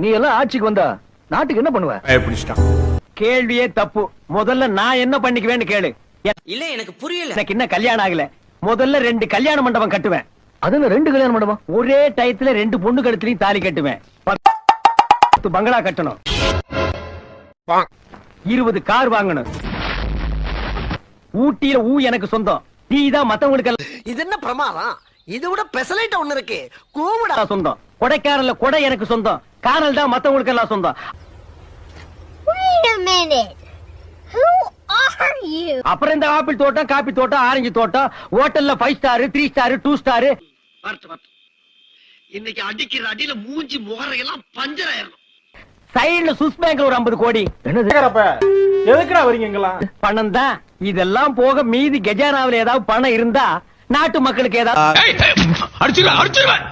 நீ எல்லாம் ஆட்சிக்கு வந்தா நாட்டுக்கு என்ன பண்ணுவ? கேள்வியே தப்பு. முதல்ல நான் என்ன பண்ணிக்குவேன்னு கேளு. இல்ல எனக்கு புரியல. எனக்கு இன்னும் கல்யாணம் ஆகல. முதல்ல 2 கல்யாண மண்டபம் கட்டுவேன். அதுல 2 கல்யாண மண்டபம் ஒரே டயத்துல 2 பொண்ணு கழுத்துலயும் தாலி கட்டுவேன். 10 பங்களா கட்டணும். 20 கார் வாங்கணும். ஊட்டியில எனக்கு சொந்தம். டீ தான் மத்தவங்களுக்கு. இது என்ன பிரமாதம்? இது விட பெசலைட் ஒண்ணு இருக்கு. கூவுடா சொந்தம். கொடைக்காரல்ல கொடை எனக்கு சொந்தம். காரல் தான் மத்தவங்களுக்கு எல்லாம் சொந்தம். Wait a minute. Who are you? அப்புறம் இந்த ஆப்பிள் தோட்டம், காபி தோட்டம், ஆரஞ்சு தோட்டம், ஹோட்டல்ல 5 ஸ்டார், 3 ஸ்டார், 2 ஸ்டார். இன்னைக்கு அடிக்கிற அடியில மூஞ்சி முகரையெல்லாம் பஞ்சர் ஆயிரும். சைடுல சுஸ் பேங்க்ல ஒரு 50 கோடி. எதுக்குடா வரீங்க? பணம் தான். இதெல்லாம் போக மீதி கஜானாவில் ஏதாவது பணம் இருந்தா நாட்டு மக்களுக்கு ஏதாவது அடிச்சிருவேன்.